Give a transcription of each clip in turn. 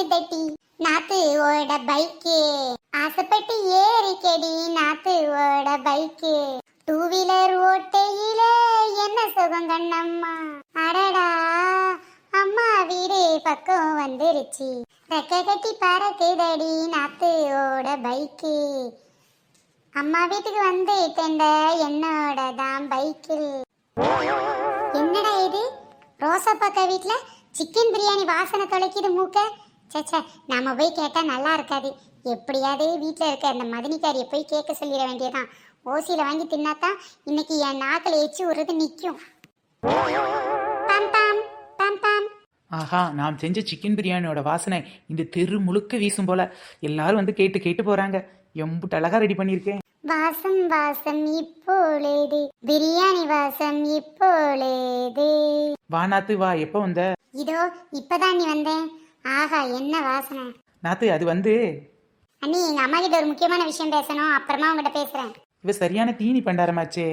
பறக்குதடி நாத்து ஓட பைக்கு, ஆசைப்பட்டு ஏறிக்கடி நாத்து ஓட பைக்கு, டூ வீலர் ஓட்டையில என்ன சுகம் கண்ணம்மா, அடடா அம்மா வீடு பக்கம் வந்துருச்சு, ரெக்க கட்டி பறக்குதடி நாத்து ஓட பைக்கு, அம்மா வீட்டுக்கு வந்து தெண்ட என்னோட தான் பைக்கில். என்னடா இது, ரோசா பாக்கா வீட்ல சிக்கன் பிரியாணி வாசனை தொலைக்குது மூக்க. சச்சா, நாம போய் கேட்டா நல்லா இருக்காது. எப்படியாவது வீட்டில் இருக்க அந்த மதினிக்காரியை போய் கேட்க சொல்லிட வேண்டியதான். ஓசியில வாங்கி தின்னாதான் இன்னைக்கு என் நாக்கில் எச்சு விடுறது நிற்கும். ஆஹா, நாம் செஞ்ச சிக்கன் பிரியாணியோட வாசனை இந்த தெரு முழுக்க வீசும் போல. எல்லாரும் வந்து கேட்டு கேட்டு போறாங்க. எம்புட்டு அழகா ரெடி பண்ணியிருக்கேன். வாசம் வாசம் இப்பொழுது, பிரியாணி வாசம் இப்பொழுது. வா நாத்து வா, எப்போ வந்த? இதோ இப்பதான் நீ வந்தேன். ஆஹா, என்ன வாசனை. நாத்து அது வந்து அண்ணி, எங்க அம்மா கிட்ட ஒரு முக்கியமான விஷயம் பேசணும், அப்புறமா உங்ககிட்ட பேசுறேன். இவ சரியான தீனி பண்டாரமாச்சே.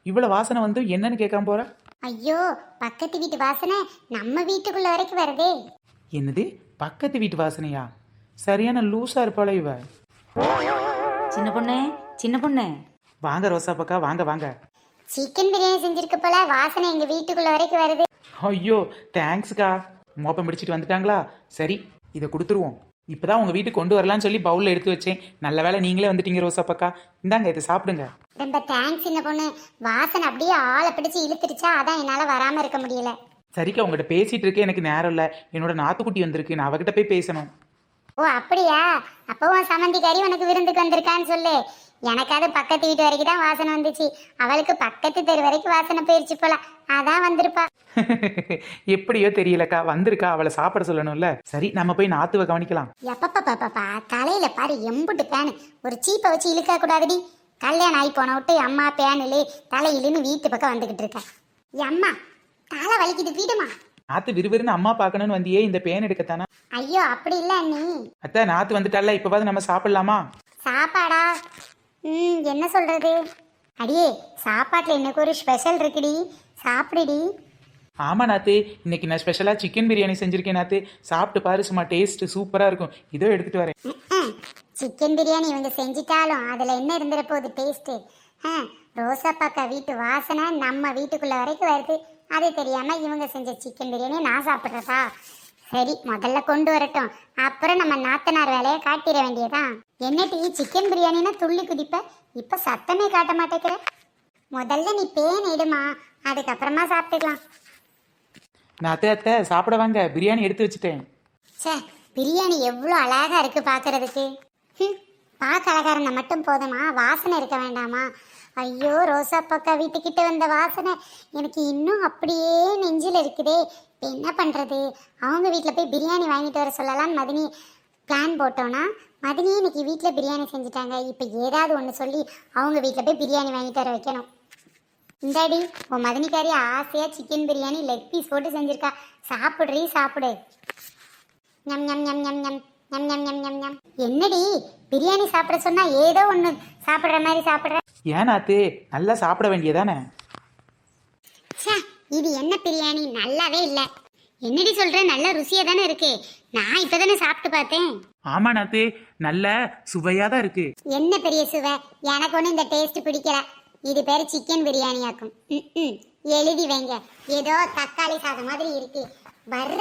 இவ்வளவு வாசனை வந்து என்னன்னு கேட்காம போற. ஐயோ, பக்கத்து வீட்டு வாசனை நம்ம வீட்டுக்குள்ள வரைக்கும் வருதே. என்னது, பக்கத்து வீட்டு வாசனையா? சரியான லூசா இருப்பாள இவ. சின்ன பொண்ணு, சின்ன பொண்ணு, வாங்க ரோசா பக்கா, வாங்க வாங்க. சிக்கன் பிரியாணி செஞ்சிருக்க போல வாசனை எங்க வீட்டுக்குள்ள வரைக்கும் வருது. ஐயோ தேங்க்ஸ்க்கா. மோப்பம் பிடிச்சிட்டு வந்துட்டாங்களா? சரி, இதை கொடுத்துருவோம். இப்பதான் உங்க வீட்டுக்கு கொண்டு வரலான்னு சொல்லி பவுல்ல எடுத்து வச்சேன். நல்ல வேளை நீங்களே வந்துட்டீங்க ரோசா பக்கா. இந்தாங்க, இதை சாப்பிடுங்க. ரொம்ப தேங்க்ஸ் சின்ன பொண்ணு. வாசனை அப்படியே ஆளை பிடிச்சு இழுத்துருச்சா, அதான் என்னால வராம இருக்க முடியல. சரிக்கா, உங்ககிட்ட பேசிட்டு இருக்கே, எனக்கு நேரம் இல்லை. என்னோட நாத்துக்குட்டி வந்திருக்கு, நான் அவகிட்ட போய் பேசணும். ஓ அப்படியா? அப்பவும் சம்மந்திக்காரி உனக்கு விருந்துக்கு வந்திருக்கான்னு சொல்லு. எனக்காவது பக்கத்து வீட்டு வரைக்கும் தான் வாசனை வந்துச்சு. அவளுக்கு பக்கத்து தெரு வரைக்கும் வாசனை போயிருச்சு போல, அதான் வந்திருப்பா. எப்படியோ தெரியலக்கா, வந்திருக்கா. அவளை சாப்பிட சொல்லணும்ல. சரி, நம்ம போய் நாத்துவை கவனிக்கலாம். எப்பப்பா தலையில பாரு எம்புட்டு பேனு. ஒரு சீப்பை வச்சு இழுக்க கூடாதுடி. கல்யாணம் ஆகி போன விட்டு அம்மா பேனிலு தலையிலுன்னு வீட்டு பக்கம் வந்துகிட்டு இருக்க. அம்மா தலை வலிக்குது, வீடுமா. நாத்து விறுவிறுன்னு அம்மா பார்க்கணும்னு வந்தியே, இந்த பேன் எடுக்கத்தானா? ஐயோ அப்படி இல்ல அண்ணி. அத்தை, நாத்து வந்துட்டால, இப்பவாது நம்ம சாப்பிடலாமா? சாப்பாடா? என்ன சொல்றது? அடியே, சாப்பாட்டுல இன்னைக்கு ஒரு ஸ்பெஷல் இருக்குடி, சாப்பிடுடி. ஆமா நாத்து, இன்னைக்கு நான் ஸ்பெஷலா சிக்கன் பிரியாணி செஞ்சிருக்கேன் நாத்து. சாப்பிட்டு பாரு, சும்மா டேஸ்ட் சூப்பரா இருக்கும். இதோ எடுத்துட்டு வரேன். சிக்கன் பிரியாணி இவங்க செஞ்சிட்டாலும் அதுல என்ன இருந்துட போகுது டேஸ்ட். ரோசா பாக்கா வீட்டு வாசனை நம்ம வீட்டுக்குள்ள வரைக்கும் வருது. அது தெரியாம இவங்க செஞ்ச சிக்கன் பிரியாணி நான் சாப்பிட்றதா? சரி, முதல்ல கொண்டு வரட்டும், அப்புறம் நம்ம நாத்தனார் வேலையை காட்டிட வேண்டியதான். என்னட்டி சிக்கன் பிரியாணினா துள்ளி குதிப்ப, இப்ப சத்தமே காட்ட மாட்டேங்கிற. முதல்ல நீ பேன் எடுமா, அதுக்கப்புறமா சாப்பிட்டுக்கலாம். நாத்து அத்தை, சாப்பிட வாங்க, பிரியாணி எடுத்து வச்சுட்டேன். சே, பிரியாணி எவ்வளோ அழகா இருக்கு பாக்குறதுக்கு. பார்க்க அழகா இருந்தா மட்டும் போதுமா, வாசனை இருக்க வேண்டாமா? ஐயோ, ரோசா பக்கா வீட்டுக்கிட்ட வந்த வாசனை எனக்கு இன்னும் அப்படியே நெஞ்சில் இருக்குதே. இப்போ என்ன பண்ணுறது? அவங்க வீட்டில் போய் பிரியாணி வாங்கிட்டு வர சொல்லலாம்னு மதினி பிளான் போட்டோன்னா, மதினியே இன்னைக்கு வீட்டில் பிரியாணி செஞ்சுட்டாங்க. இப்போ ஏதாவது ஒன்று சொல்லி அவங்க வீட்டில் போய் பிரியாணி வாங்கிட்டு வர வைக்கணும். இந்தாடி, உன் மதினிக்காரி ஆசையாக சிக்கன் பிரியாணி லெக் பீஸ் போட்டு செஞ்சுருக்கா. சாப்பிட்றீ, சாப்பிடு. ஞம் ஞம் ஞம் ஞம் ஞம் ஞம் ஞம் ஞம் ஞம் ஞம். என்னடி, பிரியாணி சாப்பிட சொன்னா ஏதோ ஒன்று சாப்பிட்ற மாதிரி சாப்பிட்ற. ஏன் நாத்து, நல்லா சாப்பிட வேண்டியதானே? இது என்ன பிரியாணி, நல்லாவே இல்லை. என்னடி சொல்ற, நல்ல ருசியா தானே இருக்கு. நான் இப்பதானே சாப்பிட்டு பார்த்தேன். ஆமா நாத்து, நல்ல சுவையா தான் இருக்கு. என்ன பெரிய சுவை, எனக்கு ஒன்றும் இந்த டேஸ்ட் பிடிக்கல. இது பேர் சிக்கன் பிரியாணியாக்கும். எழுதி வைங்க. ஏதோ தக்காளி சாதம் மாதிரி இருக்கு. வர்ற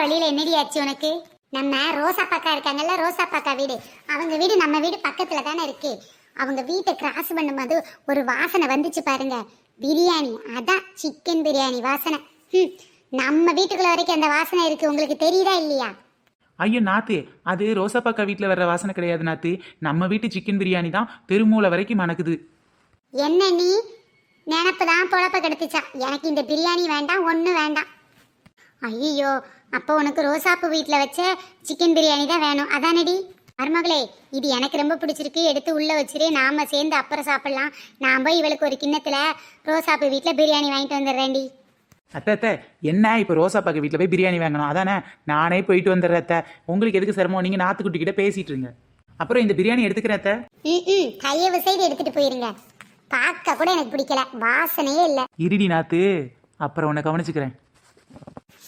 வழியில என்னடி ஆச்சு உனக்கு? நம்ம ரோசா பாக்கா இருக்காங்கல்ல, ரோசா பாக்கா வீடு, அவங்க வீடு நம்ம வீடு பக்கத்துல தானே இருக்கு. அவங்க வீட்டை கிராஸ் பண்ணும்போது ஒரு வாசனை வந்துச்சு பாருங்க, பிரியாணி. அதான் சிக்கன் பிரியாணி வாசனை. நம்ம வீட்டுக்குள்ள வரைக்கும் அந்த வாசனை இருக்கு. உங்களுக்கு தெரியுதா இல்லையா? ஐயோ நாத்து, அது ரோசாப்பாக்கா வீட்டில் வர்ற வாசனை கிடையாது நாத்து. நம்ம வீட்டு சிக்கன் பிரியாணி தான் தெருமூலை வரைக்கும் மணக்குது. என்ன நீ நினப்பு தான் பொழப்ப கெடுத்துச்சா? எனக்கு இந்த பிரியாணி வேண்டாம், ஒன்றும் வேண்டாம். ஐயோ, அப்போ உனக்கு ரோசாப்பு வீட்டில் வச்ச சிக்கன் பிரியாணி தான் வேணும், அதானடி? மருமகளே, இது எனக்கு ரொம்ப பிடிச்சிருக்கு, எடுத்து உள்ளே வச்சிரு, நாம சேர்ந்து அப்புறம் சாப்பிட்லாம். நான் போய் இவளுக்கு ஒரு கிண்ணத்தில் ரோசாப்பு வீட்டில் பிரியாணி வாங்கிட்டு வந்துடுறேன்டி. அத்தை அத்தை, என்ன இப்போ ரோசாப்பாக்கு வீட்டில் போய் பிரியாணி வாங்கணும்? அதானே, நானே போயிட்டு வந்துடுறேன் அத்தை. உங்களுக்கு எதுக்கு சிரமம்? நீங்கள் நாத்துக்குட்டிக்கிட்ட பேசிட்டு இருங்க. அப்புறம் இந்த பிரியாணி எடுத்துக்கிறேன் அத்தை. தயவு செய்து எடுத்துட்டு போயிருங்க. பார்க்க கூட எனக்கு பிடிக்கல, வாசனையே இல்லை. இருடி நாத்து, அப்புறம் உன்னை கவனிச்சுக்கிறேன்.